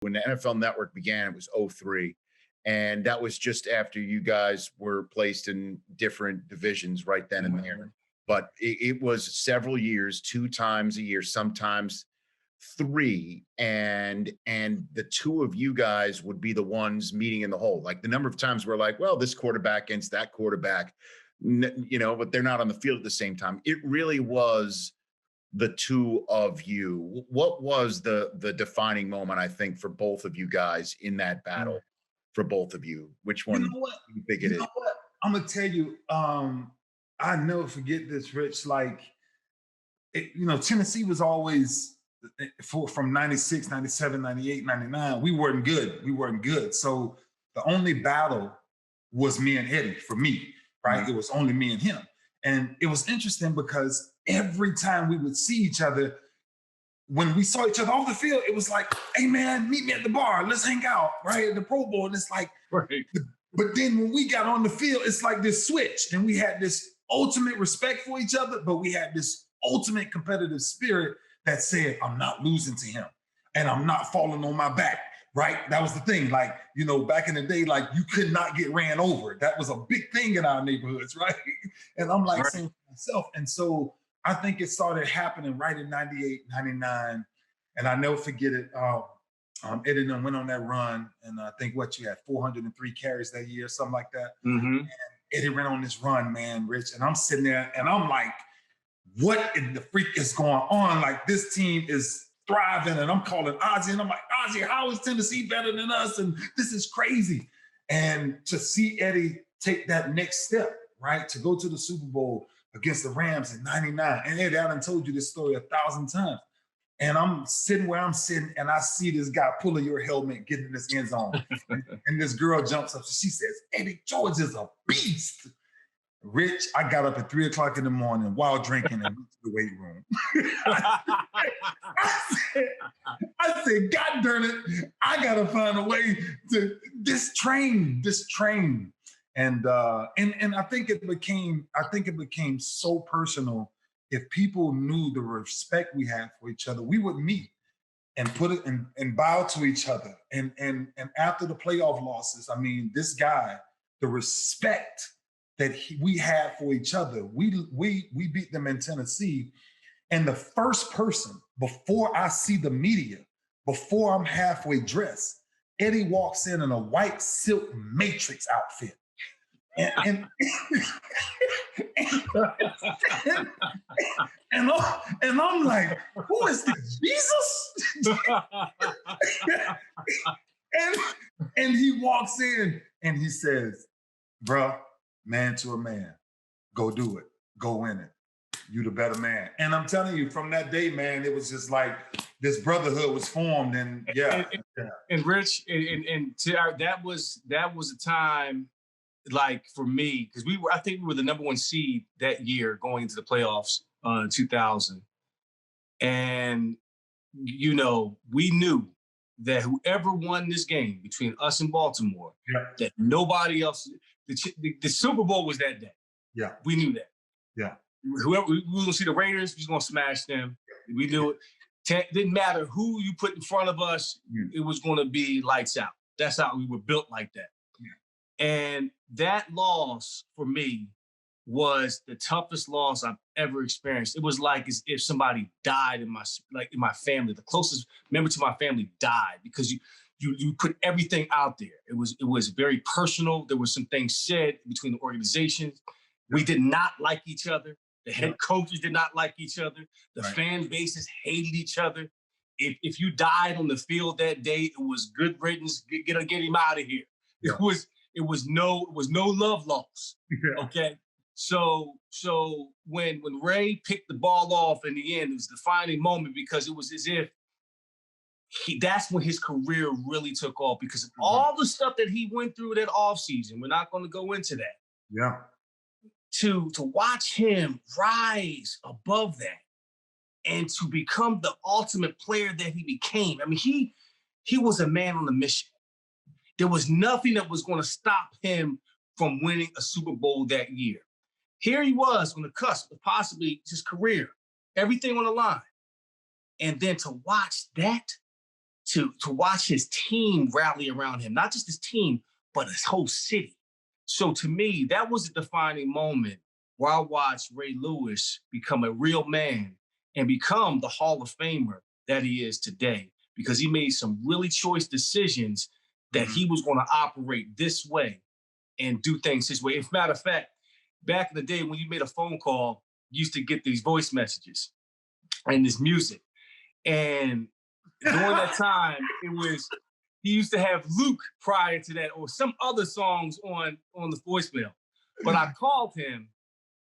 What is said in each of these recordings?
When the NFL Network began, it was 03. And that was just after you guys were placed in different divisions right then and there. But it was several years, 2 times a year, sometimes 3. And the two of you guys would be the ones meeting in the hole. Like the number of times we're like, well, this quarterback against that quarterback, but they're not on the field at the same time. It really was the two of you. What was the defining moment, I think, for both of you guys in that battle? For both of you, which one do you think it is? What? I'm gonna tell you, I never forget this, Rich. Like, Tennessee was always from 96, 97, 98, 99. We weren't good. So the only battle was me and Eddie for me, right? It was only me and him. And it was interesting because every time we would see each other, when we saw each other off the field, it was like, hey man, meet me at the bar. Let's hang out, right? At the Pro Bowl. And it's like, right. But then when we got on the field, it's like this switch. And we had this ultimate respect for each other, but we had this ultimate competitive spirit that said, I'm not losing to him. And I'm not falling on my back, right? That was the thing. Like, back in the day, like you could not get ran over. That was a big thing in our neighborhoods, right? And I'm like saying to myself. And so I think it started happening right in 98, 99. And I never forget it. Eddie and went on that run. And I think you had 403 carries that year, something like that. And Eddie ran on this run, man, Rich. And I'm sitting there and I'm like, what in the freak is going on? Like this team is thriving. And I'm calling Ozzie and I'm like, Ozzie, how is Tennessee better than us? And this is crazy. And to see Eddie take that next step, right? To go to the Super Bowl against the Rams in 99. And Eddie, I done told you this story 1,000 times. And I'm sitting where I'm sitting and I see this guy pulling your helmet, getting in this end zone. and this girl jumps up. She says, Eddie George is a beast. Rich, I got up at 3:00 in the morning while drinking and went to the weight room. I said, God darn it, I gotta find a way to this train. And I think it became so personal. If people knew the respect we had for each other, we would meet and put it and bow to each other. And after the playoff losses, I mean, this guy, the respect that we had for each other, we beat them in Tennessee. And the first person, before I see the media, before I'm halfway dressed, Eddie walks in a white silk Matrix outfit. And I'm like, who is this, Jesus? and he walks in and he says, bruh, man to a man, go do it, go win it. You the better man. And I'm telling you, from that day, man, it was just like this brotherhood was formed. And and Rich, that was a time. Like for me, because I think we were the number 1 seed that year going into the playoffs in 2000. And, we knew that whoever won this game between us and Baltimore, that nobody else, the Super Bowl was that day. Yeah. We knew that. Yeah. Whoever, we were going to see the Raiders, we was going to smash them. We knew it. Didn't matter who you put in front of us, it was going to be lights out. That's how we were built like that. And that loss for me was the toughest loss I've ever experienced. It was like as if somebody died in my family. The closest member to my family died because you put everything out there. It was very personal. There were some things said between the organizations. We did not like each other. The head coaches did not like each other. The fan bases hated each other. If you died on the field that day, it was good riddance. Get him out of here. Yeah. It was no love lost. Okay. So when Ray picked the ball off in the end, it was the defining moment because it was as if that's when his career really took off because of all the stuff that he went through that offseason. We're not going to go into that. Yeah. To watch him rise above that and to become the ultimate player that he became. I mean, he was a man on a mission. There was nothing that was going to stop him from winning a Super Bowl that year. Here he was on the cusp of possibly his career, everything on the line. And then to watch that to watch his team rally around him, not just his team, but his whole city. So to me, that was a defining moment where I watched Ray Lewis become a real man and become the Hall of Famer that he is today, because he made some really choice decisions that he was going to operate this way and do things his way. As a matter of fact, back in the day when you made a phone call, you used to get these voice messages and this music. And during that time, he used to have Luke prior to that, or some other songs on the voicemail. But I called him,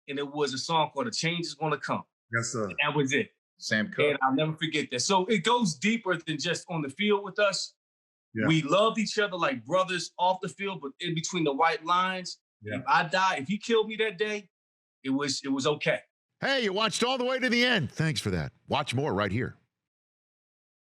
and it was a song called "A Change Is Gonna Come." Yes, sir. And that was it. Sam Cooke. And I'll never forget that. So it goes deeper than just on the field with us. Yeah. We loved each other like brothers off the field, but in between the white lines, if I died, if he killed me that day, it was okay. Hey, you watched all the way to the end. Thanks for that. Watch more right here.